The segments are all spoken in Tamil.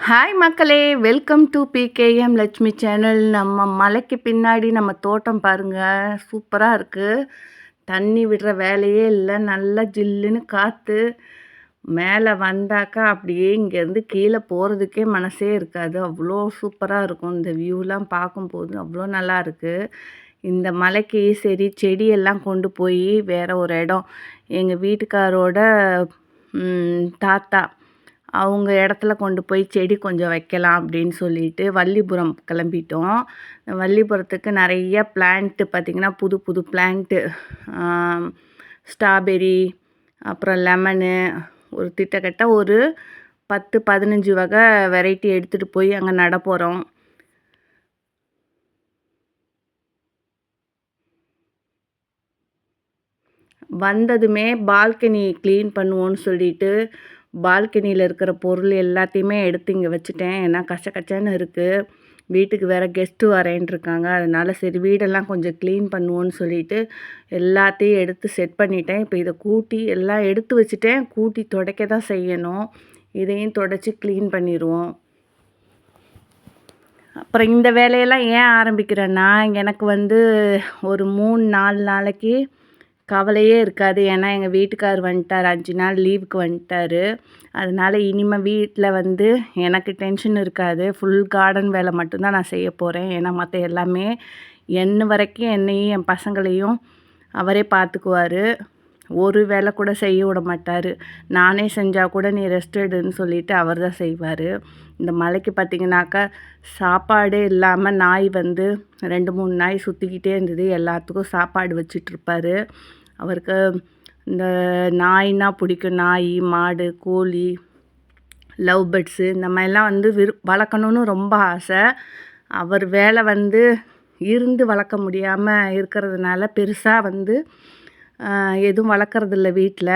ஹாய் மக்களே, welcome to PKM Lakshmi channel. நம்ம மலைக்கு பின்னாடி நம்ம தோட்டம் பாருங்கள், சூப்பராக இருக்குது. தண்ணி விடுற வேலையே இல்லை, நல்லா ஜில்லுன்னு காற்று. மேலே வந்தாக்கா அப்படியே இங்கேருந்து கீழே போகிறதுக்கே மனசே இருக்காது, அவ்வளோ சூப்பராக இருக்கும். இந்த வியூலாம் பார்க்கும்போது அவ்வளோ நல்லா இருக்குது. இந்த மலைக்கு சரி செடியெல்லாம் கொண்டு போய் வேறு ஒரு இடம், எங்கள் வீட்டுக்காரோட தாத்தா அவங்க இடத்துல கொண்டு போய் செடி கொஞ்சம் வைக்கலாம் அப்படின்னு சொல்லிட்டு வள்ளிபுரம் கிளம்பிட்டோம். வள்ளிபுரத்துக்கு நிறைய பிளான்ட்டு பார்த்திங்கன்னா புது புது பிளான்ட்டு, ஸ்ட்ராபெரி, அப்புறம் லெமனு, ஒரு கிட்டத்தட்ட ஒரு 10-15 வகை வெரைட்டி எடுத்துகிட்டு போய் அங்கே நட போகிறோம். வந்ததுமே பால்கனி க்ளீன் பண்ணுவோன்னு சொல்லிட்டு பால்கனியில் இருக்கிற பொருள் எல்லாத்தையுமே எடுத்து இங்கே வச்சுட்டேன். ஏன்னா கச்சன்னு இருக்குது, வீட்டுக்கு வேறு கெஸ்ட்டு வரேன்னு இருக்காங்க. அதனால் சரி வீடெல்லாம் கொஞ்சம் க்ளீன் பண்ணுவோன்னு சொல்லிட்டு எல்லாத்தையும் எடுத்து செட் பண்ணிட்டேன். இப்போ இதை கூட்டி எல்லாம் எடுத்து வச்சுட்டேன், கூட்டி துடைக்க தான் செய்யணும். இதையும் துடைச்சி க்ளீன் பண்ணிடுவோம். அப்புறம் இந்த வேலையெல்லாம் ஏன் ஆரம்பிக்கிறேன்னா, எனக்கு ஒரு 3-4 நாளைக்கு கவலையே இருக்காது. ஏன்னா எங்கள் வீட்டுக்கார் வந்துட்டார், 5 நாள் லீவுக்கு வந்துட்டார். அதனால் இனிமேல் வீட்டில் எனக்கு டென்ஷன் இருக்காது. ஃபுல் கார்டன் வேலை மட்டும்தான் நான் செய்ய போகிறேன். ஏன்னா மற்ற எல்லாமே வரைக்கும் என்னையும் என் பசங்களையும் அவரே பார்த்துக்குவார். ஒரு வேலை கூட செய்ய விட மாட்டார். நானே செஞ்சால் கூட நீ ரெஸ்ட் எடுன்னு சொல்லிவிட்டு அவர் தான் செய்வார். இந்த மலைக்கு பார்த்திங்கனாக்கா சாப்பாடே இல்லாமல் நாய் 2-3 நாய் சுற்றிக்கிட்டே இருந்தது. எல்லாத்துக்கும் சாப்பாடு வச்சிட்ருப்பார். அவருக்கு இந்த நாய்னா பிடிக்கும். நாய், மாடு, கோழி, லவ் பேர்ட்ஸு இந்த மாதிரிலாம் வளர்க்கணுன்னு ரொம்ப ஆசை. அவர் வேலை இருந்து வளர்க்க முடியாமல் இருக்கிறதுனால பெருசாக எதுவும் வளர்க்குறதில்ல வீட்டில்.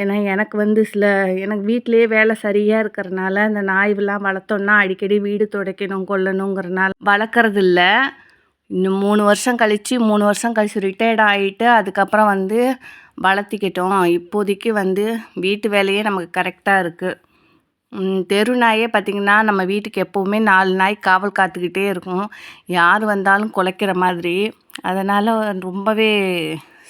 ஏன்னா எனக்கு வீட்டிலையே வேலை சரியாக இருக்கிறனால இந்த நாய்லாம் வளர்த்தோன்னா அடிக்கடி வீடு துடைக்கணும் கொல்லணுங்கிறனால வளர்க்குறதில்ல. இன்னும் 3 வருஷம் கழித்து ரிட்டையர்ட் ஆகிட்டு அதுக்கப்புறம் வளர்த்திக்கிட்டோம். இப்போதைக்கு வீட்டு வேலையே நமக்கு கரெக்டாக இருக்குது. தெரு நாயே பார்த்திங்கன்னா நம்ம வீட்டுக்கு எப்போவுமே 4 நாய் காவல் காத்துக்கிட்டே இருக்கும், யார் வந்தாலும் குலைக்கிற மாதிரி. அதனால் ரொம்பவே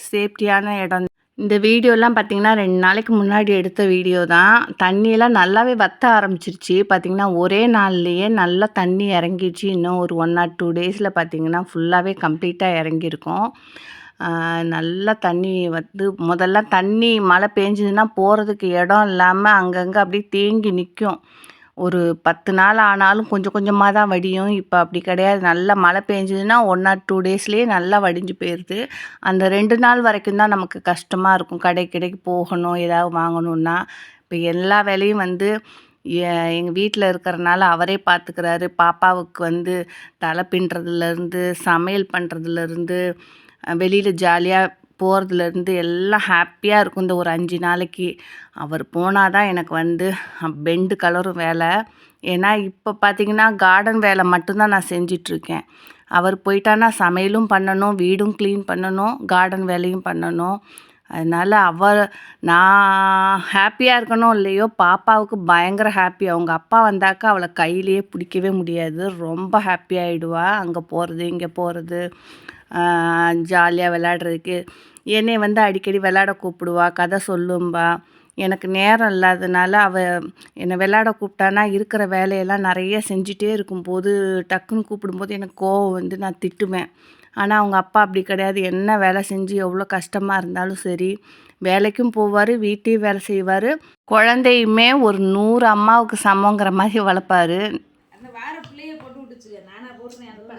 சேஃப்டியான இடம். இந்த வீடியோலாம் பார்த்திங்கன்னா 2 நாளைக்கு முன்னாடி எடுத்த வீடியோ தான். தண்ணியெல்லாம் நல்லாவே வற்ற ஆரம்பிச்சிருச்சு. பார்த்திங்கன்னா ஒரே நாள்லேயே நல்லா தண்ணி இறங்கிடுச்சு. இன்னும் ஒரு 1 or 2 டேஸில் பார்த்திங்கன்னா ஃபுல்லாகவே கம்ப்ளீட்டாக இறங்கியிருக்கும். நல்லா தண்ணி முதல்ல தண்ணி மழை பெஞ்சுதுன்னா போகிறதுக்கு இடம் இல்லாமல் அங்கங்கே அப்படியே தேங்கி நிற்கும். ஒரு 10 நாள் ஆனாலும் கொஞ்சம் கொஞ்சமாக தான் வடியும். இப்போ அப்படி கிடையாது, நல்லா மழை பெஞ்சுதுன்னா 1 or 2 டேஸ்லேயே நல்லா வடிஞ்சு போயிடுது. அந்த 2 நாள் வரைக்கும் தான் நமக்கு கஷ்டமாக இருக்கும், கடைக்கு போகணும் ஏதாவது வாங்கணுன்னா. இப்போ எல்லா வேலையும் எங்கள் வீட்டில் இருக்கிறனால அவரே பார்த்துக்கிறாரு. பாப்பாவுக்கு தலை பின்னுறதுலேருந்து, சமையல் பண்ணுறதுலேருந்து, வெளியில் ஜாலியாக போகிறதுலேருந்து எல்லாம் ஹாப்பியாக இருக்கும். இந்த ஒரு 5 நாளைக்கு அவர் போனால் தான் எனக்கு பெண்டு கலரும் வேலை. ஏன்னா இப்போ பார்த்திங்கன்னா கார்டன் வேலை மட்டும்தான் நான் செஞ்சிட்ருக்கேன். அவர் போயிட்டான்னா சமையலும் பண்ணணும், வீடும் க்ளீன் பண்ணணும், கார்டன் வேலையும் பண்ணணும். அதனால் நான் ஹாப்பியாக இருக்கணும் இல்லையோ, பாப்பாவுக்கு பயங்கர ஹாப்பி. அவங்க அப்பா வந்தாக்கா அவளை கையிலேயே பிடிக்கவே முடியாது, ரொம்ப ஹாப்பி ஆகிடுவா. அங்கே போகிறது இங்கே போகிறது, ஜாலியாக விளையாடுறதுக்கு என்னை அடிக்கடி விளையாட கூப்பிடுவா, கதை சொல்லும்பா. எனக்கு நேரம் இல்லாதனால என்னை விளையாட கூப்பிட்டானா இருக்கிற வேலையெல்லாம் நிறைய செஞ்சிட்டே இருக்கும்போது டக்குன்னு கூப்பிடும்போது எனக்கு கோவம் நான் திட்டுவேன். ஆனால் அவங்க அப்பா அப்படி கிடையாது. என்ன வேலை செஞ்சு எவ்வளோ கஷ்டமாக இருந்தாலும் சரி வேலைக்கும் போவார், வீட்டையும் வேலை செய்வார். குழந்தையுமே ஒரு 100 அம்மாவுக்கு சமங்கிற மாதிரி வளர்ப்பார்.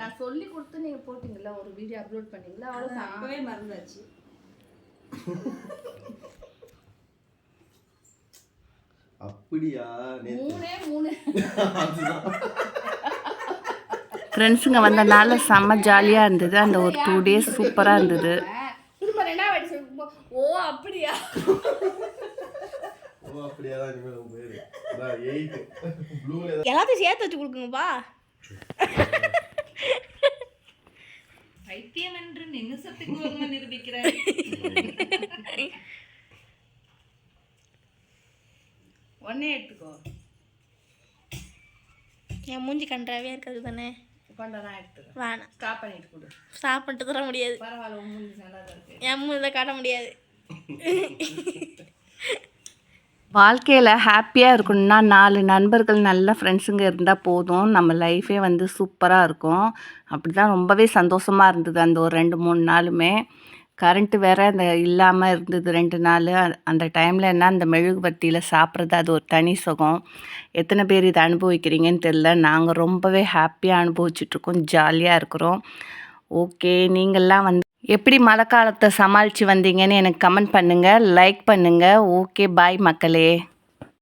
நான் சொல்லி கொடுத்து நீங்கள் போட்டிங்களா, ஒரு வீடியோ அப்லோட் பண்ணிங்களா, அவ்வளோ அப்பவே மறந்தாச்சு. அப்படியா? 3 ஃப்ரெண்ட்ஸுங்க வந்தனால செம்ம ஜாலியாக இருந்தது. அந்த ஒரு 2 டேஸ் சூப்பராக இருந்தது. ஓ அப்படியா? எல்லாத்தையும் சேர்த்து வச்சு கொடுக்குங்கப்பா. பைத்தியம் என்று நிமிஷத்துக்கு நிரூபிக்கிறேன். ஒன்னே எடுத்துக்கோ. என் மூஞ்சி கன்றாவே இருக்கிறது தானே. கொண்டா நான் எடுத்துக்கிறேன். வேணாம், ஸ்டாப் பண்ணிட்டு கொடு. ஸ்டாப் பண்ணிட்டு தர முடியாது. பரவாயில்ல, உன் மூஞ்சி நல்லா தான் இருக்கு. என் மூஞ்சில் காட்ட முடியாது. வாழ்க்கையில் ஹாப்பியாக இருக்கணும்னா 4 நண்பர்கள் நல்ல ஃப்ரெண்ட்ஸுங்க இருந்தால் போதும். நம்ம லைஃபே வந்து சூப்பராக இருக்கும். அப்படி தான் ரொம்பவே சந்தோஷமாக இருந்தது அந்த ஒரு 2-3 நாளுமே. கரண்ட்டு வேறு அந்த இல்லாமல் இருந்தது 2 நாள். அந்த டைமில் என்ன அந்த மெழுகுவர்த்தியில் சாப்பிட்றது அது ஒரு தனி சுகம். எத்தனை பேர் இதை அனுபவிக்கிறீங்கன்னு தெரில. நாங்கள் ரொம்பவே ஹாப்பியாக அனுபவிச்சுட்ருக்கோம், ஜாலியாக இருக்கிறோம். ஓகே, நீங்கள்லாம் வந்து எப்படி மழை காலத்தை சமாளித்து வந்தீங்கன்னு எனக்கு கமெண்ட் பண்ணுங்கள், லைக் பண்ணுங்கள். ஓகே, பாய் மக்களே.